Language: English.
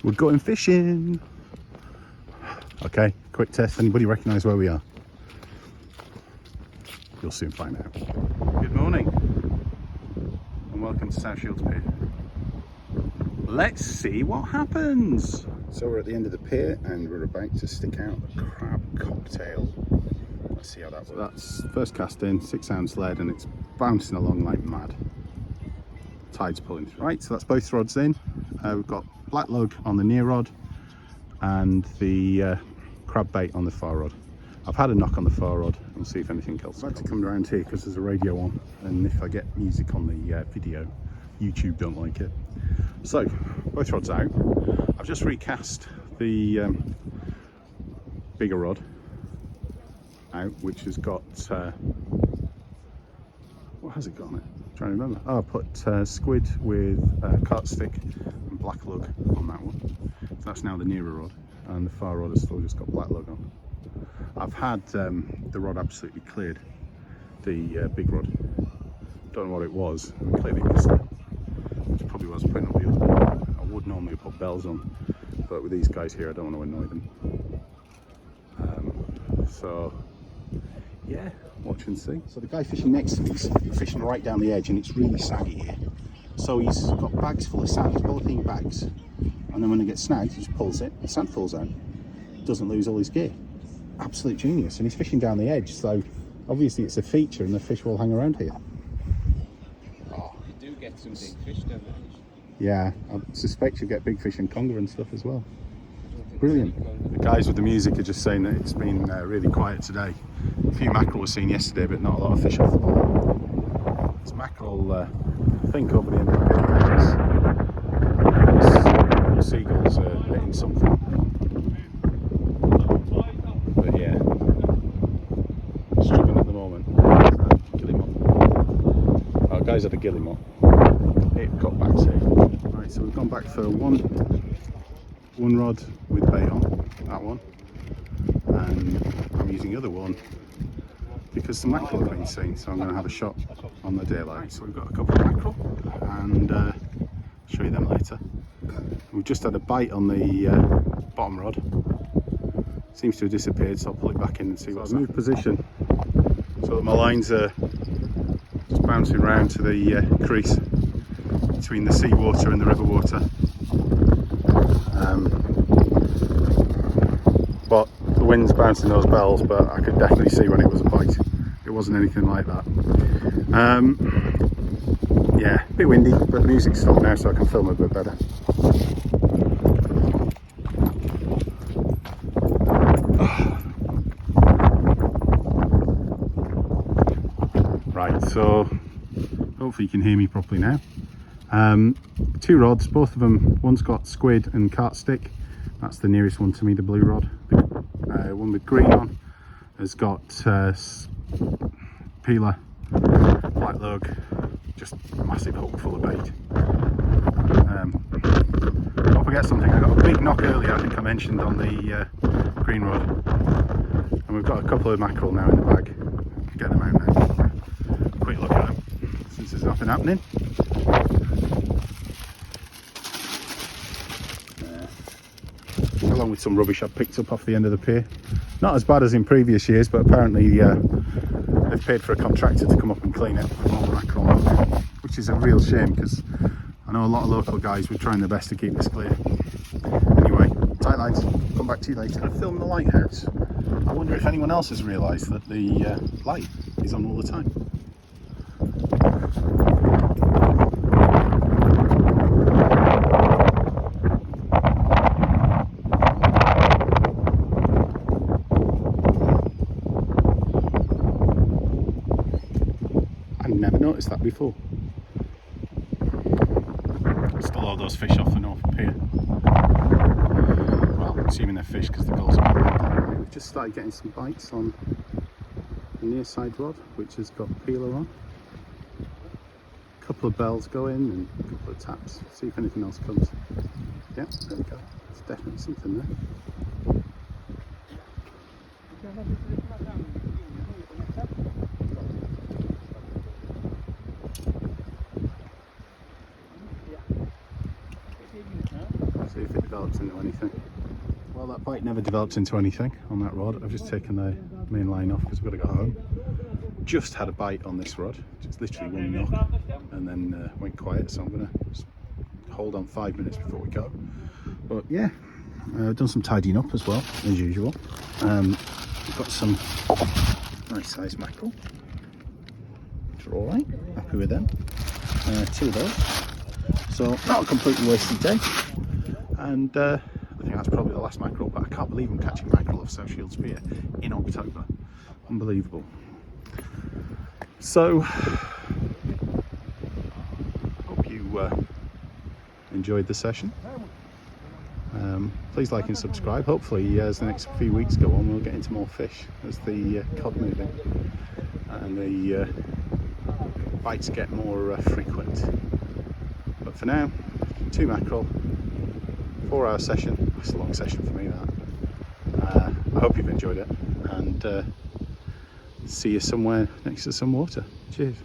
We're going fishing. Okay, quick test. Anybody recognise where we are? You'll soon find out. Good morning and welcome to South Shields Pier. Let's see what happens. So we're at the end of the pier and we're about to stick out a crab cocktail. Let's see how that works. So that's first cast in, 6 ounce lead, and it's bouncing along like mad. Tide's pulling through. Right, so that's both rods in. We've got black lug on the near rod and the crab bait on the far rod. I've had a knock on the far rod. We'll see if anything else. I've had to come around here because there's a radio on, and if I get music on the video, YouTube don't like it. So both rods out. I've just recast the bigger rod out, which has got what has it got on it? I'm trying to remember. Oh, I put squid with cart stick and black lug on that one. So that's now the nearer rod, and the far rod has still just got black lug on. I've had the rod absolutely cleared, the big rod. Don't know what it was. I clearly missed it, which probably was putting up the other one. I would normally put bells on, but with these guys here I don't want to annoy them. So yeah, watch and see. So the guy fishing next to me is fishing right down the edge, and it's really saggy here. So he's got bags full of sand, polythene bags, and then when he gets snagged, he just pulls it, the sand falls out. Doesn't lose all his gear. Absolute genius, and he's fishing down the edge, so obviously it's a feature and the fish will hang around here. Oh, you do get some big fish down there. Yeah, I suspect you get big fish and conger and stuff as well. Brilliant. The guys with the music are just saying that it's been really quiet today. A few mackerel were seen yesterday, but not a lot of fish off the bottom. It's mackerel, I think, over the end of the pier. Seagulls are hitting something. But yeah, struggling at the moment. Guillemot. Our guys had a guillemot. It got back safe. Right, so we've gone back for one rod with bait on, that one, and I'm using the other one because the mackerel have been seen, so I'm going to have a shot on the daylight. So we've got a couple of mackerel, and I'll show you them later. We've just had a bite on the bottom rod. Seems to have disappeared, so I'll pull it back in and see what's moved position so that my lines are just bouncing around to the crease between the seawater and the river water. But the wind's bouncing those bells, but I could definitely see when it was a bite. It wasn't anything like that. Yeah, a bit windy, but the music's stopped now, so I can film a bit better. Right, so hopefully you can hear me properly now. 2 rods, both of them, one's got squid and cart stick. That's the nearest one to me, the blue rod. The one with green on has got peeler, black lug, just a massive hook full of bait. Don't forget something, I got a big knock earlier, I think I mentioned, on the green rod. And we've got a couple of mackerel now in the bag. Get them out now. Quick look at them, since there's nothing happening. Along with some rubbish I've picked up off the end of the pier. Not as bad as in previous years, but apparently they've paid for a contractor to come up and clean it from all the mackerel, which is a real shame because I know a lot of local guys were trying their best to keep this clear. Anyway, tight lines, come back to you later. I filmed the lighthouse. I wonder if anyone else has realised that the light is on all the time. Never noticed that before. Still all those fish off the North Pier. Well, I'm assuming they're fish because the gulls are moving. We've just started getting some bites on the near side rod, which has got peeler on. A couple of bells going and a couple of taps. See if anything else comes. Yeah, there we go. There's definitely something there. See if it develops into anything. Well, that bite never developed into anything on that rod. I've just taken the main line off because I've got to go home. Just had a bite on this rod, just literally one knock, and then went quiet. So I'm going to hold on 5 minutes before we go. But yeah, I've done some tidying up as well, as usual. We've got some nice sized mackerel. They're all right, happy with them. 2 of those. So not a completely wasted day. And I think that's probably the last mackerel, but I can't believe I'm catching mackerel off South Shields Pier in October. Unbelievable. So, hope you enjoyed the session. Please like and subscribe. Hopefully as the next few weeks go on, we'll get into more fish as the cod move in and the bites get more frequent. But for now, 2 mackerel, 4-hour session. That's a long session for me, that. I hope you've enjoyed it, and see you somewhere next to some water. Cheers.